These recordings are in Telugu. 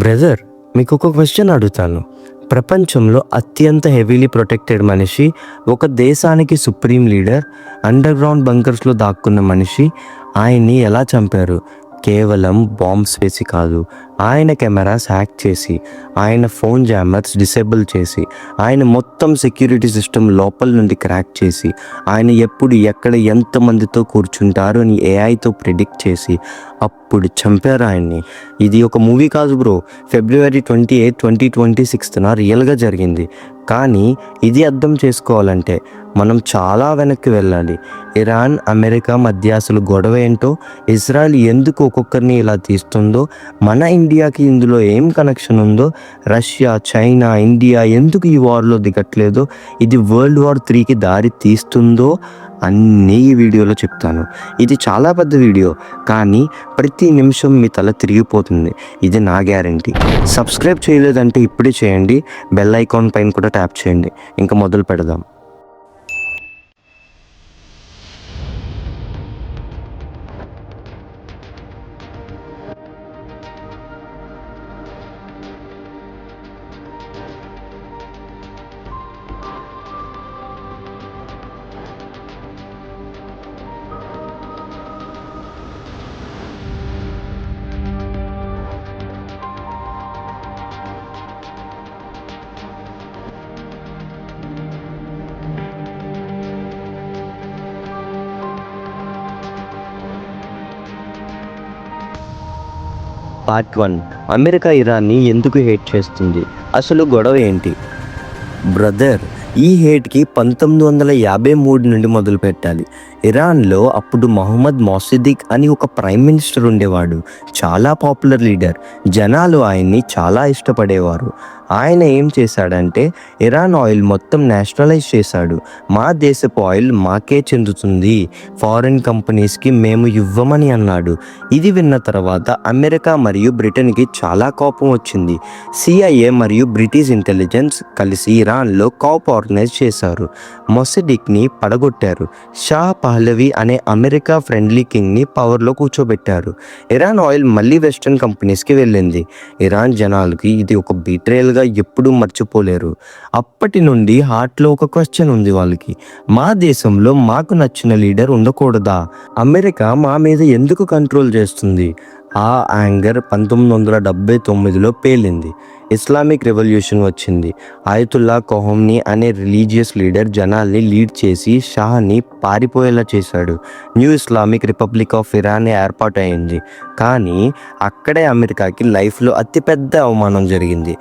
బ్రదర్, మీకు ఒక క్వశ్చన్ అడుగుతాను. ప్రపంచంలో అత్యంత హెవీలీ ప్రొటెక్టెడ్ మనిషి, ఒక దేశానికి సుప్రీం లీడర్, అండర్ గ్రౌండ్ బంకర్స్లో దాక్కున్న మనిషి, ఆయన్ని ఎలా చంపారు? కేవలం బాంబ్స్ వేసి కాదు, ఆయన కెమెరాస్ హ్యాక్ చేసి, ఆయన ఫోన్ జామర్స్ డిసేబుల్ చేసి, ఆయన మొత్తం సెక్యూరిటీ సిస్టమ్ లోపల నుండి క్రాక్ చేసి, ఆయన ఎప్పుడు ఎక్కడ ఎంతమందితో కూర్చుంటారు అని ఏఐతో ప్రిడిక్ట్ చేసి అప్పుడు చంపారు ఆయన్ని. ఇది ఒక మూవీ కాదు బ్రో. February 28, 2026 రియల్గా జరిగింది. కానీ ఇది అర్థం చేసుకోవాలంటే మనం చాలా వెనక్కి వెళ్ళాలి. ఇరాన్ అమెరికా మధ్య అసలు గొడవ ఏంటో, ఇజ్రాయెల్ ఎందుకు ఒక్కొక్కరిని ఇలా తీస్తుందో, మన ఇండియాకి ఇందులో ఏం కనెక్షన్ ఉందో, రష్యా చైనా ఇండియా ఎందుకు ఈ వార్లో దిగట్లేదో, ఇది World War 3కి దారి తీస్తుందో అన్నీ ఈ వీడియోలో చెప్తాను. ఇది చాలా పెద్ద వీడియో, కానీ ప్రతి నిమిషం మీ తల తిరిగిపోతుంది. ఇది నా గ్యారంటీ. సబ్స్క్రైబ్ చేయలేదంటే ఇప్పుడే చేయండి, బెల్ ఐకాన్ పైన కూడా ట్యాప్ చేయండి. ఇంకా మొదలు పెడదాం. పార్ట్ 1. అమెరికా ఇరాన్ని ఎందుకు హేట్ చేస్తుంది, అసలు గొడవ ఏంటి? బ్రదర్, ఈ హేట్కి 1953 నుండి మొదలు పెట్టాలి. ఇరాన్లో అప్పుడు మొహమ్మద్ మొసదిక్ అని ఒక ప్రైమ్ మినిస్టర్ ఉండేవాడు. చాలా పాపులర్ లీడర్. జనాలు ఆయన్ని చాలా ఇష్టపడేవారు. ఆయన ఏం చేశాడంటే ఇరాన్ ఆయిల్ మొత్తం నేషనలైజ్ చేశాడు. మా దేశపు ఆయిల్ మాకే చెందుతుంది, ఫారిన్ కంపెనీస్కి మేము ఇవ్వమని అన్నాడు. ఇది విన్న తర్వాత అమెరికా మరియు బ్రిటన్కి చాలా కోపం వచ్చింది. CIA మరియు బ్రిటిష్ ఇంటెలిజెన్స్ కలిసి ఇరాన్లో కాప్ ఆర్గనైజ్ చేశారు. మొసడిక్ని పడగొట్టారు. షా పహ్లవి అనే అమెరికా ఫ్రెండ్లీ కింగ్ని పవర్లో కూర్చోబెట్టారు. ఇరాన్ ఆయిల్ మళ్ళీ వెస్టర్న్ కంపెనీస్కి వెళ్ళింది. ఇరాన్ జనాలకి ఇది ఒక బీట్రేయల్గా ఎప్పుడూ మర్చిపోలేరు. అప్పటి నుండి హార్ట్లో ఒక క్వశ్చన్ ఉంది వాళ్ళకి, మా దేశంలో మాకు నచ్చిన లీడర్ ఉండకూడదా? అమెరికా మా మీద ఎందుకు కంట్రోల్ చేస్తుంది? ఆ యాంగర్ 1979లో పేలింది. ఇస్లామిక్ రెవల్యూషన్ వచ్చింది. ఆయతుల్లా ఖొమైనీ అనే రిలీజియస్ లీడర్ జనాల్ని లీడ్ చేసి షాని పారిపోయేలా చేశాడు. New Islamic republic of Iran ఏర్పాటు అయింది. కానీ అక్కడే అమెరికాకి లైఫ్లో అతిపెద్ద అవమానం జరిగింది.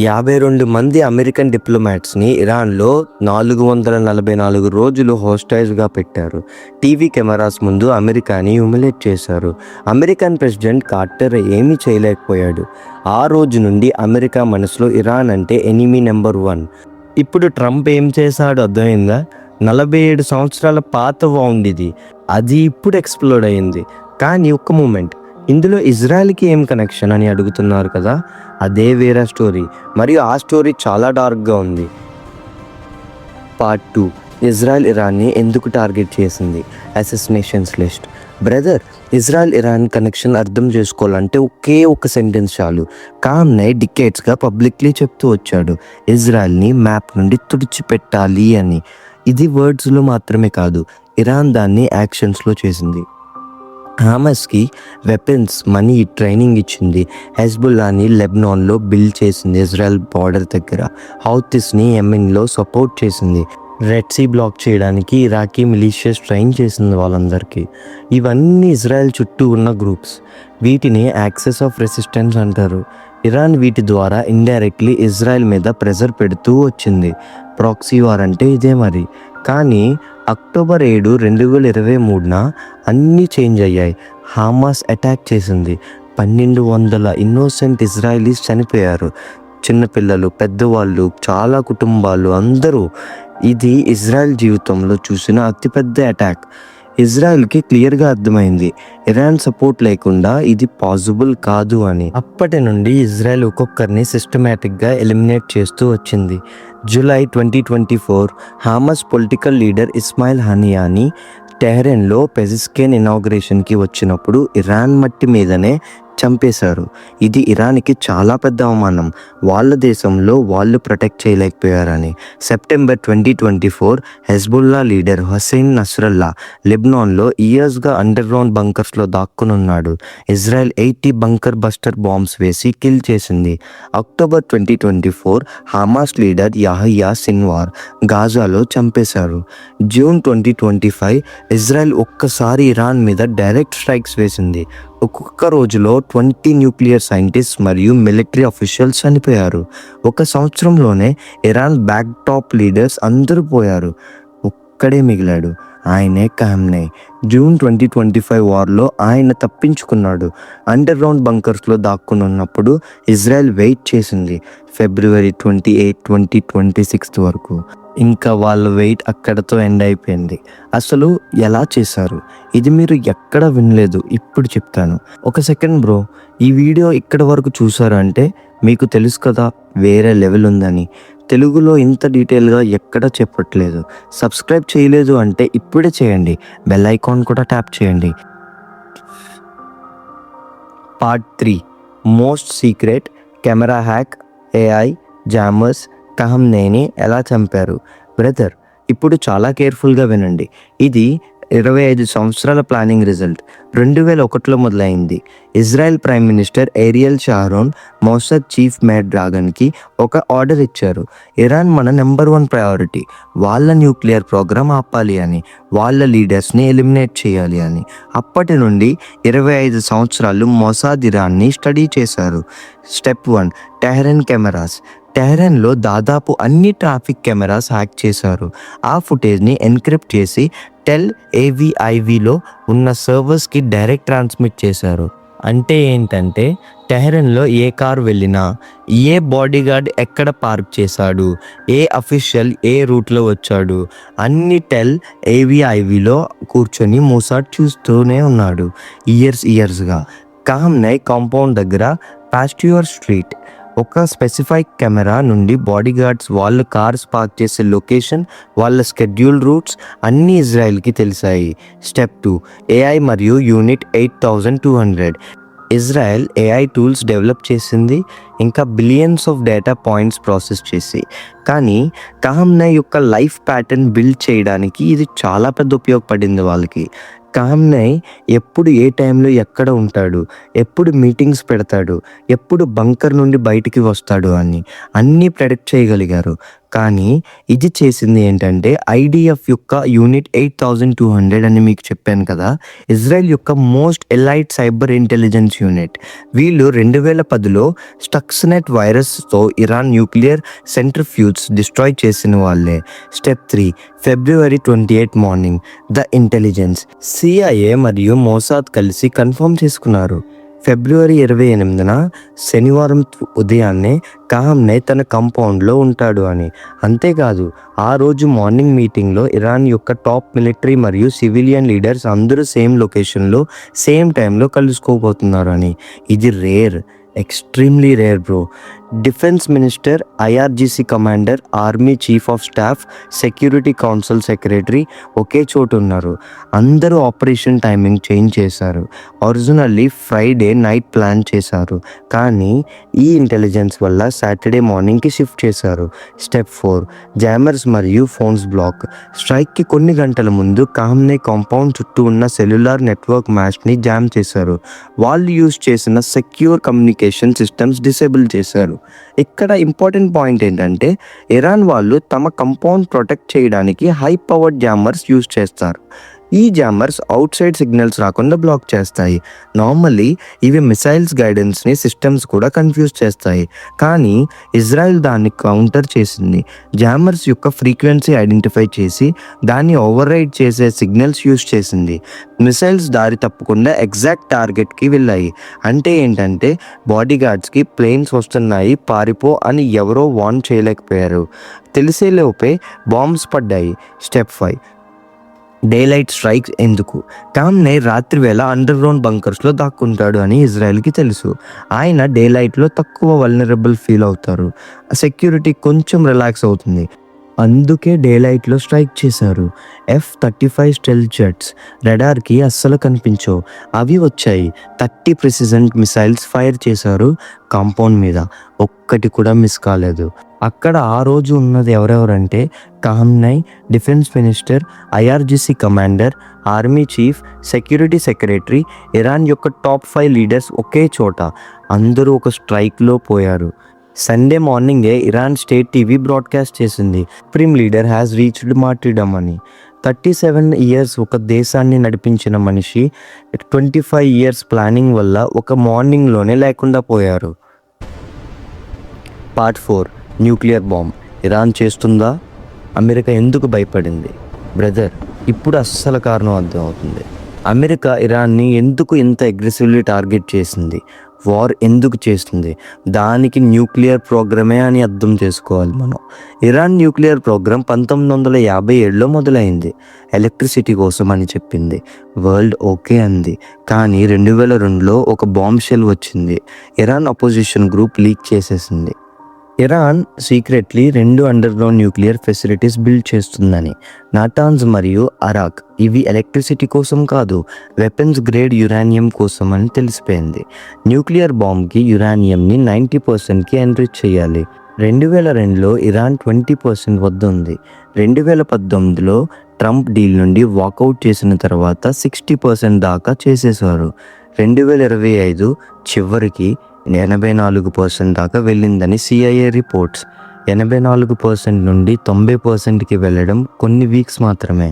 52 మంది అమెరికన్ డిప్లొమాట్స్ని ఇరాన్లో 444 రోజులు హోస్టైజ్గా పెట్టారు. టీవీ కెమెరాస్ ముందు అమెరికాని హ్యూమిలేట్ చేశారు. అమెరికన్ ప్రెసిడెంట్ కార్టర్ ఏమీ చేయలేకపోయాడు. ఆ రోజు నుండి అమెరికా మనసులో ఇరాన్ అంటే ఎనిమీ నెంబర్ 1. ఇప్పుడు ట్రంప్ ఏం చేశాడు అర్థమైందా? 47 సంవత్సరాల పాత వౌండ్ ఇది. అది ఇప్పుడు ఎక్స్ప్లోడ్ అయింది. కానీ ఒక్క మూమెంట్, ఇందులో ఇజ్రాయెల్కి ఏం కనెక్షన్ అని అడుగుతున్నారు కదా? అదే వేరే స్టోరీ, మరియు ఆ స్టోరీ చాలా డార్క్గా ఉంది. పార్ట్ 2. ఇజ్రాయెల్ ఇరాన్ని ఎందుకు టార్గెట్ చేసింది? Assassinations list. Brother, Israel Iran connection అర్థం చేసుకోవాలంటే ఒకే ఒక సెంటెన్స్ చాలు. ఖామ్నై డికేట్స్గా పబ్లిక్లీ చెప్తూ వచ్చాడు, ఇజ్రాయెల్ని మ్యాప్ నుండి తుడిచిపెట్టాలి అని. ఇది వర్డ్స్లో మాత్రమే కాదు, ఇరాన్ దాన్ని యాక్షన్స్లో చేసింది. హమాస్కి వెపన్స్, మనీ, ట్రైనింగ్ ఇచ్చింది. హెజ్బుల్లాని లెబనాన్లో బిల్డ్ చేసింది ఇజ్రాయెల్ బార్డర్ దగ్గర. హౌతిస్ని యెమెన్లో సపోర్ట్ చేసింది. రెడ్ సీ బ్లాక్ చేయడానికి ఇరాకీ మిలీషియస్ ట్రైన్ చేసింది వాళ్ళందరికీ. ఇవన్నీ ఇజ్రాయెల్ చుట్టూ ఉన్న గ్రూప్స్. వీటిని యాక్సెస్ ఆఫ్ రెసిస్టెన్స్ అంటారు. ఇరాన్ వీటి ద్వారా ఇండైరెక్ట్లీ ఇజ్రాయెల్ మీద ప్రెజర్ పెడుతూ వచ్చింది. ప్రాక్సీ వార్ అంటే ఇదే మరి. కానీ అక్టోబర్ 7, 2023 అన్నీ చేంజ్ అయ్యాయి. హమాస్ అటాక్ చేసింది. 1200 ఇన్నోసెంట్ ఇజ్రాయలీస్ చనిపోయారు. చిన్నపిల్లలు, పెద్దవాళ్ళు, చాలా కుటుంబాలు, అందరూ. ఇది ఇజ్రాయెల్ జీవితంలో చూసిన అతిపెద్ద అటాక్. ఇజ్రాయెల్కి క్లియర్గా అర్థమైంది, ఇరాన్ సపోర్ట్ లేకుండా ఇది పాసిబుల్ కాదు అని. అప్పటి నుండి ఇజ్రాయెల్ ఒక్కొక్కరిని సిస్టమేటిక్గా ఎలిమినేట్ చేస్తూ వచ్చింది. July 2024 Hamas political leader Ismail హనియాని టెహ్రాన్లో పెజిస్కేన్ ఇనాగ్రేషన్కి వచ్చినప్పుడు ఇరాన్ మట్టి మీదనే చంపేశారు. ఇది ఇరాన్కి చాలా పెద్ద అవమానం. వాళ్ళ దేశంలో వాళ్ళు ప్రొటెక్ట్ చేయలేకపోయారని. September 2024 Hezbollah leader Hussein Nasrallah లెబనాన్లో ఇయర్స్గా అండర్ గ్రౌండ్ బంకర్స్లో దాక్కునున్నాడు. ఇజ్రాయెల్ 80 బంకర్ బస్టర్ బాంబ్స్ వేసి కిల్ చేసింది. October 2024 Hamas leader Yahya Sinwar గాజాలో చంపేశారు. జూన్ 2025 ఇజ్రాయెల్ ఒక్కసారి ఇరాన్ మీద డైరెక్ట్ స్ట్రైక్స్ వేసింది. ఒక్కొక్క రోజులో 20 న్యూక్లియర్ సైంటిస్ట్ మరియు మిలిటరీ అఫీషియల్స్ చనిపోయారు. ఒక సంవత్సరంలోనే ఇరాన్ బ్యాక్ టాప్ లీడర్స్ అందరూ పోయారు. ఒక్కడే మిగిలాడు, ఆయనే ఖామ్నేయి. జూన్ 2025 వార్లో ఆయన తప్పించుకున్నాడు. అండర్ గ్రౌండ్ బంకర్స్లో దాక్కుని ఉన్నప్పుడు ఇజ్రాయెల్ వెయిట్ చేసింది ఫిబ్రవరి 28, 2026 వరకు. ఇంకా వాళ్ళ వెయిట్ అక్కడతో ఎండ్ అయిపోయింది. అసలు ఎలా చేశారు ఇది మీరు ఎక్కడ వినలేదు, ఇప్పుడు చెప్తాను. ఒక సెకండ్ బ్రో, ఈ వీడియో ఇక్కడ వరకు చూసారు అంటే మీకు తెలుసు కదా వేరే లెవెల్ ఉందని. తెలుగులో ఇంత డీటెయిల్గా ఎక్కడ చెప్పట్లేదు. సబ్స్క్రైబ్ చేయలేదు అంటే ఇప్పుడే చేయండి, బెల్ ఐకాన్ కూడా ట్యాప్ చేయండి. Part 3 most secret camera hack, AI jammers ఖామ్నేయిని ఎలా చంపారు. బ్రదర్, ఇప్పుడు చాలా కేర్ఫుల్గా వినండి. ఇది 25 సంవత్సరాల ప్లానింగ్ రిజల్ట్. 2001లో మొదలైంది. Israel prime minister Ariel Sharon Mossad chief Meir డ్రాగన్కి ఒక ఆర్డర్ ఇచ్చారు. ఇరాన్ మన నెంబర్ 1 ప్రయారిటీ, వాళ్ళ న్యూక్లియర్ ప్రోగ్రామ్ ఆపాలి అని, వాళ్ళ లీడర్స్ని ఎలిమినేట్ చేయాలి అని. అప్పటి నుండి 25 సంవత్సరాలు మొసాద్ ఇరాన్ని స్టడీ చేశారు. Step 1 Tehran cameras. టెహ్రాన్లో దాదాపు అన్ని ట్రాఫిక్ కెమెరాస్ హ్యాక్ చేశారు. ఆ ఫుటేజ్ని ఎన్క్రిప్ట్ చేసి టెల్ ఏవిఐవిలో ఉన్న సర్వర్స్కి డైరెక్ట్ ట్రాన్స్మిట్ చేశారు. అంటే ఏంటంటే టెహ్రాన్లో ఏ కారు వెళ్ళినా, ఏ బాడీగార్డ్ ఎక్కడ పార్క్ చేశాడు, ఏ అఫీషియల్ ఏ రూట్లో వచ్చాడు, అన్ని టెల్ ఏవిఐవిలో కూర్చొని మొసాద్ చూస్తూనే ఉన్నాడు ఇయర్స్గా. ఖామ్నేయి కాంపౌండ్ దగ్గర పాస్ట్యూర్ స్ట్రీట్ ఒక స్పెసిఫైక్ కెమెరా నుండి బాడీగార్డ్స్ వాళ్ళ కార్స్ పార్క్ చేసే లొకేషన్, వాళ్ళ స్కెడ్యూల్ రూట్స్ అన్నీ ఇజ్రాయెల్కి తెలిసాయి. స్టెప్ 2 ఏఐ మరియు unit 8200. Israel AI tools develop చేసింది, ఇంకా billions of data points process చేసి. కానీ ఖామ్నేయి యొక్క లైఫ్ ప్యాటర్న్ బిల్డ్ చేయడానికి ఇది చాలా పెద్ద ఉపయోగపడింది వాళ్ళకి. ఖామ్నేయి ఎప్పుడు ఏ టైంలో ఎక్కడ ఉంటాడు, ఎప్పుడు మీటింగ్స్ పెడతాడు, ఎప్పుడు బంకర్ నుండి బయటికి వస్తాడు అని అన్నీ ప్రెడిక్ట్ చేయగలిగారు. కానీ ఇది చేసింది ఏంటంటే ఐడిఎఫ్ యొక్క యూనిట్ 8200 అని మీకు చెప్పాను కదా, ఇజ్రాయెల్ యొక్క most elite cyber intelligence unit. వీళ్ళు 2010లో స్టక్స్నెట్ వైరస్తో ఇరాన్ న్యూక్లియర్ సెంట్రిఫ్యూజ్ డిస్ట్రాయ్ చేసిన వాళ్ళే. Step 3 February 28 morning the intelligence. CIA మరియు మొసాద్ కలిసి కన్ఫర్మ్ చేసుకున్నారు. ఫిబ్రవరి 28న శనివారం ఉదయాన్నే ఖామ్నేయి తన కాంపౌండ్లో ఉంటాడు అని. అంతేకాదు, ఆ రోజు మార్నింగ్ మీటింగ్లో ఇరాన్ యొక్క టాప్ మిలిటరీ మరియు సివిలియన్ లీడర్స్ అందరూ సేమ్ లొకేషన్లో సేమ్ టైంలో కలుసుకోబోతున్నారు అని. ఇది rare, extremely rare bro. Defence minister, IRGC commander, army chief of staff, security council secretary ఒకే చోటు ఉన్నారు. అందరూ ఆపరేషన్ టైమింగ్ చేంజ్ చేశారు. ఒరిజినల్లీ ఫ్రైడే నైట్ ప్లాన్ చేశారు, కానీ ఈ ఇంటెలిజెన్స్ వల్ల సాటర్డే మార్నింగ్కి షిఫ్ట్ చేశారు. స్టెప్ 4 జామర్స్ మరియు ఫోన్స్ బ్లాక్. స్ట్రైక్కి కొన్ని గంటల ముందు ఖామ్నేయి కాంపౌండ్ చుట్టూ ఉన్న సెల్యులార్ నెట్వర్క్ మ్యాచ్ని జామ్ చేశారు. వాళ్ళు యూజ్ చేసిన సెక్యూర్ కమ్యూనికేషన్ సిస్టమ్స్ డిసేబుల్ చేశారు. ఇక్కడ ఇంపార్టెంట్ పాయింట్ ఏంటంటే ఇరాన్ వాళ్ళు తమ కాంపౌండ్ ప్రొటెక్ట్ చేయడానికి హై పవర్డ్ జామర్స్ యూజ్ చేస్తారు. ఈ జామర్స్ అవుట్ సైడ్ సిగ్నల్స్ రాకుండా బ్లాక్ చేస్తాయి. నార్మల్లీ ఇవి మిసైల్స్ గైడెన్స్ని సిస్టమ్స్ కూడా కన్ఫ్యూజ్ చేస్తాయి, కానీ ఇజ్రాయెల్ దాన్ని కౌంటర్ చేసింది. జామర్స్ యొక్క ఫ్రీక్వెన్సీ ఐడెంటిఫై చేసి దాన్ని ఓవర్ రైడ్ చేసే సిగ్నల్స్ యూజ్ చేసింది. మిసైల్స్ దారి తప్పకుండా ఎగ్జాక్ట్ టార్గెట్కి వెళ్ళాయి. అంటే ఏంటంటే బాడీగార్డ్స్కి ప్లేన్స్ వస్తున్నాయి పారిపో అని ఎవరో వార్న్ చేయలేకపోయారు. తెలిసేలోపే బాంబ్స్ పడ్డాయి. స్టెప్ 5 డేలైట్ స్ట్రైక్స్ ఎందుకు. ఖామ్నేయి రాత్రి వేళ అండర్ గ్రౌండ్ బంకర్స్లో దాక్కుంటాడు అని ఇజ్రాయెల్కి తెలుసు. ఆయన డేలైట్లో తక్కువ వల్నరబుల్ ఫీల్ అవుతారు, సెక్యూరిటీ కొంచెం రిలాక్స్ అవుతుంది. అందుకే డే లైట్లో స్ట్రైక్ చేశారు. F-35 స్టెల్త్ జెట్స్ రడార్కి అస్సలు కనిపించవు. అవి వచ్చాయి. 30 ప్రిసిజన్ మిసైల్స్ ఫైర్ చేశారు కాంపౌండ్ మీద. ఒక్కటి కూడా మిస్ కాలేదు. అక్కడ ఆ రోజు ఉన్నది ఎవరెవరంటే Khamenei, defence minister, IRGC commander, army chief, security secretary, Iran యొక్క టాప్ 5 లీడర్స్ ఒకే చోట. అందరూ ఒక స్ట్రైక్లో పోయారు. సండే మార్నింగే ఇరాన్ స్టేట్ టీవీ బ్రాడ్కాస్ట్ చేసింది, supreme leader has reached martyrdom అని. 37 ఇయర్స్ ఒక దేశాన్ని నడిపించిన మనిషి 25 ఇయర్స్ ప్లానింగ్ వల్ల ఒక మార్నింగ్లోనే లేకుండా పోయారు. పార్ట్ 4 న్యూక్లియర్ బాంబ్ ఇరాన్ చేస్తుందా? అమెరికా ఎందుకు భయపడింది? బ్రదర్, ఇప్పుడు అస్సలు కారణం అర్థమవుతుంది. అమెరికా ఇరాన్ని ఎందుకు ఇంత అగ్రెసివ్లీ టార్గెట్ చేసింది, వార్ ఎందుకు చేస్తుంది, దానికి న్యూక్లియర్ ప్రోగ్రామే అని అర్థం చేసుకోవాలి మనం. ఇరాన్ న్యూక్లియర్ ప్రోగ్రామ్ 1957లో మొదలైంది. ఎలక్ట్రిసిటీ కోసం అని చెప్పింది. వరల్డ్ ఓకే అంది. కానీ 2002లో ఒక బాంబ్ షెల్ వచ్చింది. ఇరాన్ అపోజిషన్ గ్రూప్ లీక్ చేసేసింది. Iran secretly 2 underground nuclear facilities build చేస్తుందని. నాటాన్స్ మరియు అరాక్ ఇవి ఎలక్ట్రిసిటీ కోసం కాదు, వెపన్స్ గ్రేడ్ యురానియం కోసం అని తెలిసిపోయింది. న్యూక్లియర్ బాంబ్కి యురానియంని 90%కి ఎన్రిచ్ చేయాలి. 2002లో ఇరాన్ 20% వద్ద ఉంది. 2019లో ట్రంప్ డీల్ నుండి వాకౌట్ చేసిన తర్వాత 60% దాకా చేసేశారు. 2025 చివరికి 84% దాకా వెళ్ళిందని CIA రిపోర్ట్స్. 84% నుండి 90%కి వెళ్ళడం కొన్ని వీక్స్ మాత్రమే.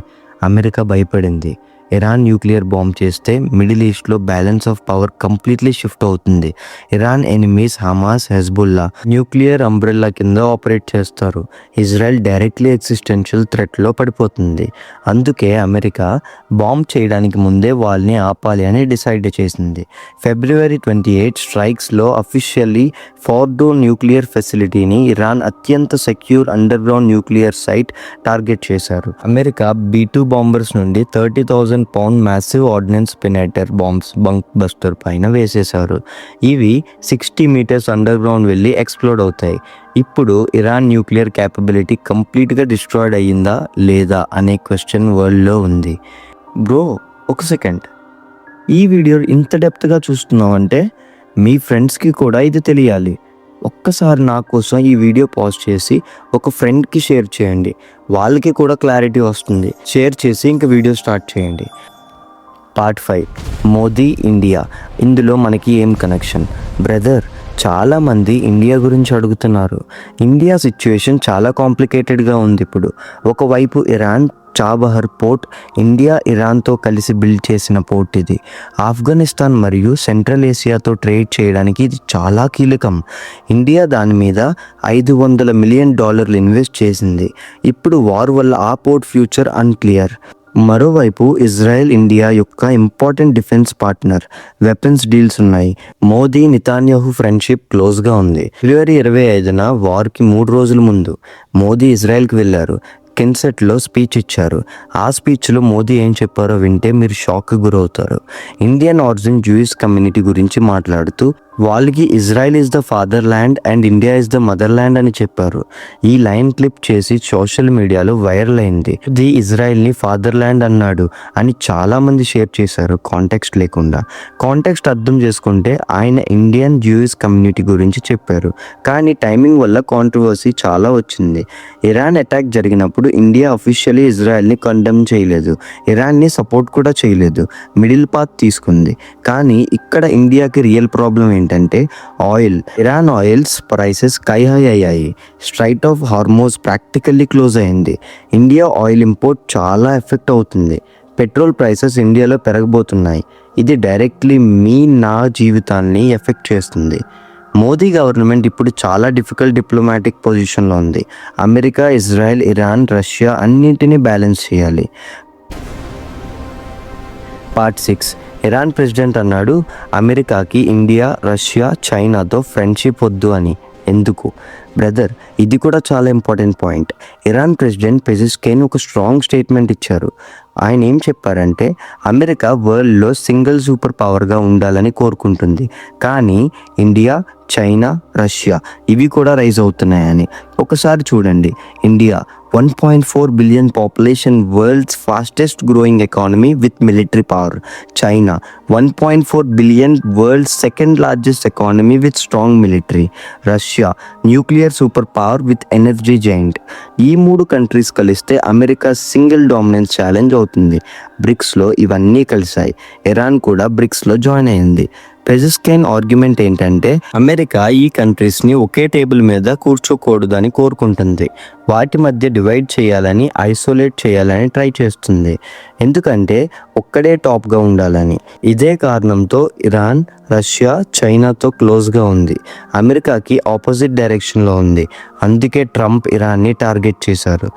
అమెరికా భయపడింది. ఇరాన్ న్యూక్లియర్ బాంబ్ చేస్తే మిడిల్ ఈస్ట్లో balance of power completely shift అవుతుంది. Iran enemies Hamas, Hezbollah nuclear umbrella కింద ఆపరేట్ చేస్తారు. ఇజ్రాయెల్ డైరెక్ట్లీ ఎగ్జిస్టెన్షియల్ థ్రెట్లో పడిపోతుంది. అందుకే అమెరికా బాంబ్ చేయడానికి ముందే వాళ్ళని ఆపాలి అని డిసైడ్ చేసింది. February 28 స్ట్రైక్స్లో అఫీషియల్లీ ఫోర్డో న్యూక్లియర్ ఫెసిలిటీని, ఇరాన్ అత్యంత secure underground nuclear site target చేశారు. అమెరికా B-2 బాంబర్స్ నుండి 30,000 pound massive ordnance penetrator bombs bunker buster పైన వేసేశారు. ఇవి 60 మీటర్స్ అండర్ గ్రౌండ్ వెళ్ళి ఎక్స్ప్లోడ్ అవుతాయి. ఇప్పుడు ఇరాన్ న్యూక్లియర్ క్యాపబిలిటీ కంప్లీట్గా డిస్ట్రాయిడ్ అయ్యిందా లేదా అనే క్వశ్చన్ వరల్డ్లో ఉంది. బ్రో, ఒక సెకండ్, ఈ వీడియో ఇంత డెప్త్గా చూస్తున్నావంటే మీ ఫ్రెండ్స్కి కూడా ఇది తెలియాలి. ఒక్కసారి నా కోసం ఈ వీడియో పాజ్ చేసి ఒక ఫ్రెండ్కి షేర్ చేయండి. వాళ్ళకి కూడా క్లారిటీ వస్తుంది. షేర్ చేసి ఇంక వీడియో స్టార్ట్ చేయండి. Part 5 Modi India. ఇందులో మనకి ఏం కనెక్షన్? బ్రదర్, చాలామంది ఇండియా గురించి అడుగుతున్నారు. ఇండియా సిచ్యువేషన్ చాలా కాంప్లికేటెడ్గా ఉంది ఇప్పుడు. ఒకవైపు ఇరాన్ చాబహర్ పోర్ట్, ఇండియా ఇరాన్తో కలిసి బిల్డ్ చేసిన పోర్ట్ ఇది. ఆఫ్ఘనిస్తాన్ మరియు సెంట్రల్ ఏసియాతో ట్రేడ్ చేయడానికి ఇది చాలా కీలకం. ఇండియా దాని మీద $500 మిలియన్ ఇన్వెస్ట్ చేసింది. ఇప్పుడు వార్ వల్ల ఆ పోర్ట్ ఫ్యూచర్ అన్క్లియర్. మరోవైపు ఇజ్రాయెల్ ఇండియా యొక్క important defence partner. Weapons deals ఉన్నాయి. మోదీ నెతన్యాహు ఫ్రెండ్షిప్ క్లోజ్గా ఉంది. February 25న వార్కి 3 రోజుల ముందు మోదీ ఇజ్రాయెల్కి వెళ్ళారు. కెన్సెట్లో స్పీచ్ ఇచ్చారు. ఆ స్పీచ్లో మోదీ ఏం చెప్పారో వింటే మీరు షాక్కి గురవుతారు. ఇండియన్ ఆరిజిన్ జూయిష్ కమ్యూనిటీ గురించి మాట్లాడుతూ వాళ్ళకి Israel is the father land and India is the mother land అని చెప్పారు. ఈ లైన్ క్లిప్ చేసి సోషల్ మీడియాలో వైరల్ అయింది. ఇది ఇజ్రాయెల్ని ఫాదర్ ల్యాండ్ అన్నాడు అని చాలామంది షేర్ చేశారు కాంటెక్స్ట్ లేకుండా. కాంటెక్స్ట్ అర్థం చేసుకుంటే ఆయన ఇండియన్ జూయిష్ కమ్యూనిటీ గురించి చెప్పారు. కానీ టైమింగ్ వల్ల కాంట్రవర్సీ చాలా వచ్చింది. ఇరాన్ అటాక్ జరిగినప్పుడు ఇండియా అఫీషియల్లీ ఇజ్రాయెల్ని కండెమ్ చేయలేదు, ఇరాన్ని సపోర్ట్ కూడా చేయలేదు, మిడిల్ పాత్ తీసుకుంది. కానీ ఇక్కడ ఇండియాకి రియల్ ప్రాబ్లం ఏంటంటే oil. Iran oils prices sky high అయ్యాయి. Strait of Hormuz practically close అయింది. ఇండియా ఆయిల్ ఇంపోర్ట్ చాలా ఎఫెక్ట్ అవుతుంది. పెట్రోల్ ప్రైసెస్ ఇండియాలో పెరగబోతున్నాయి. ఇది డైరెక్ట్లీ నా జీవితాన్ని ఎఫెక్ట్ చేస్తుంది. మోదీ గవర్నమెంట్ ఇప్పుడు చాలా డిఫికల్ట్ డిప్లొమాటిక్ పొజిషన్లో ఉంది. అమెరికా, ఇజ్రాయెల్, ఇరాన్, రష్యా అన్నింటినీ బ్యాలెన్స్ చేయాలి. పార్ట్ 6 ఇరాన్ ప్రెసిడెంట్ అన్నాడు అమెరికాకి ఇండియా, రష్యా, చైనాతో ఫ్రెండ్షిప్ వద్దు అని. ఎందుకు? బ్రదర్, ఇది కూడా చాలా ఇంపార్టెంట్ పాయింట్. ఇరాన్ ప్రెసిడెంట్ పెజెస్కిన్ ఒక స్ట్రాంగ్ స్టేట్మెంట్ ఇచ్చారు. ఆయన ఏం చెప్పారంటే అమెరికా వరల్డ్లో సింగిల్ సూపర్ పవర్గా ఉండాలని కోరుకుంటుంది, కానీ ఇండియా, చైనా, రష్యా ఇవి కూడా రైజ్ అవుతున్నాయని. ఒకసారి చూడండి, India 1.4 billion population, world's fastest growing economy with military power. China, 1.4 billion, world's second largest economy with strong military. Russia, nuclear superpower with energy giant. ఈ 3 కంట్రీస్ కలిస్తే అమెరికా సింగిల్ డామినెన్స్ ఛాలెంజ్ అవుతుంది. బ్రిక్స్లో ఇవన్నీ కలిసాయి. ఇరాన్ కూడా బ్రిక్స్లో జాయిన్ అయింది. పెజిస్కైన్ ఆర్గ్యుమెంట్ ఏంటంటే అమెరికా ఈ కంట్రీస్ని ఒకే టేబుల్ మీద కూర్చోకూడదని కోరుకుంటుంది. వాటి మధ్య డివైడ్ చేయాలని, ఐసోలేట్ చేయాలని ట్రై చేస్తుంది. ఎందుకంటే ఒక్కడే టాప్గా ఉండాలని. ఇదే కారణంతో ఇరాన్ రష్యా చైనాతో క్లోజ్గా ఉంది. అమెరికాకి ఆపోజిట్ డైరెక్షన్లో ఉంది. అందుకే ట్రంప్ ఇరాన్ని టార్గెట్ చేశారు.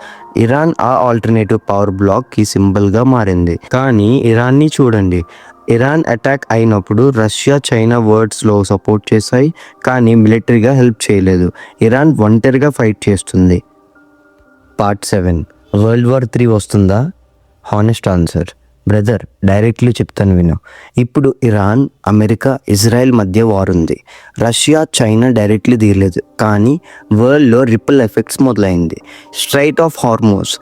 ఇరాన్ ఆ ఆల్టర్నేటివ్ పవర్ బ్లాక్కి సింబల్గా మారింది. కానీ ఇరాన్ని చూడండి, ఇరాన్ అటాక్ అయినప్పుడు రష్యా చైనా వర్డ్స్లో సపోర్ట్ చేశాయి, కానీ మిలిటరీగా హెల్ప్ చేయలేదు. ఇరాన్ ఒంటరిగా ఫైట్ చేస్తుంది. పార్ట్ 7, వరల్డ్ వార్ 3 వస్తుందా? హానెస్ట్ ఆన్సర్ బ్రదర్, డైరెక్ట్లీ చెప్తాను విను. ఇప్పుడు ఇరాన్, అమెరికా, ఇజ్రాయెల్ మధ్య వార్ ఉంది. రష్యా చైనా డైరెక్ట్లీ తీయలేదు, కానీ వరల్డ్లో రిపుల్ ఎఫెక్ట్స్ మొదలైంది. Strait of Hormuz,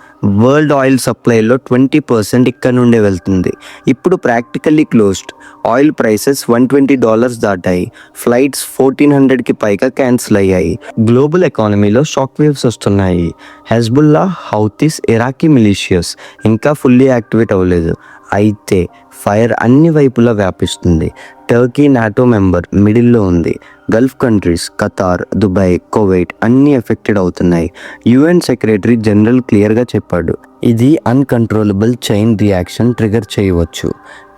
world oil సప్లైలో 20% ఇక్కడ నుండే వెళ్తుంది. ఇప్పుడు ప్రాక్టికల్లీ క్లోజ్డ్. ఆయిల్ ప్రైసెస్ $120 దాటాయి. ఫ్లైట్స్ 1400కి పైగా క్యాన్సిల్ అయ్యాయి. గ్లోబల్ ఎకానమీలో షాక్ వేవ్స్ వస్తున్నాయి. హెజ్బుల్లా, హౌతీస్, ఇరాకీ మిలీషియస్ ఇంకా ఫుల్లీ యాక్టివేట్ అవ్వలేదు. అయితే ఫైర్ అన్ని వైపులా వ్యాపిస్తుంది. టర్కీ నాటో మెంబర్ మిడిల్లో ఉంది. Gulf countries Qatar, Dubai, Kuwait అన్నీ ఎఫెక్టెడ్ అవుతున్నాయి. యుఎన్ సెక్రటరీ జనరల్ క్లియర్గా చెప్పాడు, ఇది అన్కంట్రోలబుల్ చైన్ రియాక్షన్ ట్రిగర్ చేయవచ్చు.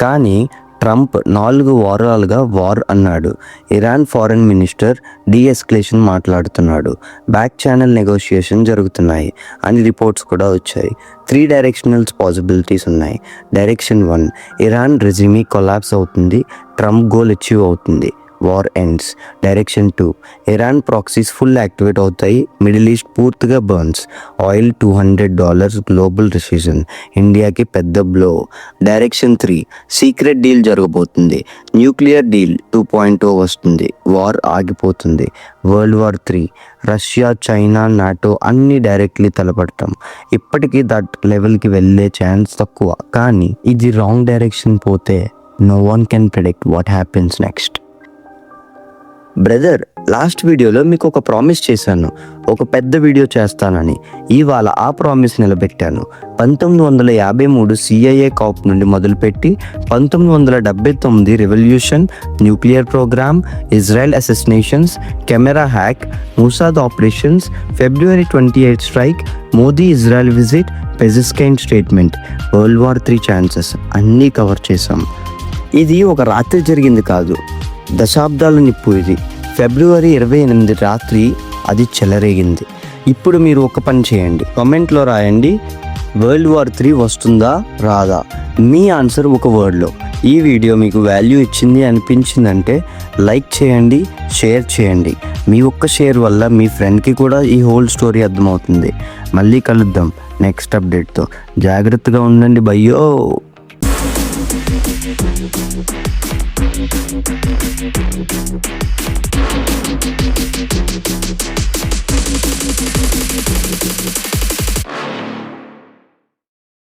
కానీ ట్రంప్ 4 వారాలుగా వార్ అన్నాడు. ఇరాన్ ఫారెన్ మినిస్టర్ డీఎస్కలేషన్ మాట్లాడుతున్నాడు. బ్యాక్ ఛానల్ నెగోషియేషన్ జరుగుతున్నాయి అని రిపోర్ట్స్ కూడా వచ్చాయి. 3 డైరెక్షనల్స్ పాసిబిలిటీస్ ఉన్నాయి. డైరెక్షన్ 1, ఇరాన్ రెజిమీ కొలాప్స్ అవుతుంది, ట్రంప్ గోల్ అచీవ్ అవుతుంది, war ends. Direction 2, Iran proxies full activate అవుతాయి, మిడిల్ ఈస్ట్ పూర్తిగా బర్న్స్. ఆయిల్ $200, గ్లోబల్ రిసెషన్, ఇండియాకి పెద్ద బ్లో. డైరెక్షన్ 3, సీక్రెట్ డీల్ జరగబోతుంది, న్యూక్లియర్ డీల్ 2.0 వస్తుంది, వార్ ఆగిపోతుంది. World war 3, Russia China NATO అన్నీ డైరెక్ట్లీ తలపడతాం. ఇప్పటికీ దట్ లెవెల్కి వెళ్ళే ఛాన్స్ తక్కువ, కానీ ఇది రాంగ్ డైరెక్షన్ పోతే no one can predict what happens next. Brother, last వీడియోలో మీకు ఒక ప్రామిస్ చేశాను, ఒక పెద్ద వీడియో చేస్తానని. ఇవాళ ఆ ప్రామిస్ నిలబెట్టాను. 1953 CIA కాప్ నుండి మొదలుపెట్టి 1979 revolution, nuclear programme, Israel assassinations, camera hack, Mossad operations, February 28 strike, Modi Israel visit, Pezeshkian statement, world war 3 chances అన్నీ కవర్ చేశాం. ఇది ఒక రాత్రి జరిగింది కాదు, దశాబ్దాల నిప్పు ఇది. February 28 రాత్రి అది చెలరేగింది. ఇప్పుడు మీరు ఒక పని చేయండి, కామెంట్లో రాయండి, వరల్డ్ వార్ 3 వస్తుందా రాదా? మీ ఆన్సర్ ఒక వర్డ్లో. ఈ వీడియో మీకు వాల్యూ ఇచ్చింది అనిపించిందంటే లైక్ చేయండి, షేర్ చేయండి. మీ ఒక్క షేర్ వల్ల మీ ఫ్రెండ్కి కూడా ఈ హోల్ స్టోరీ అర్థమవుతుంది. మళ్ళీ కలుద్దాం నెక్స్ట్ అప్డేట్తో. జాగ్రత్తగా ఉండండి భయ్యో.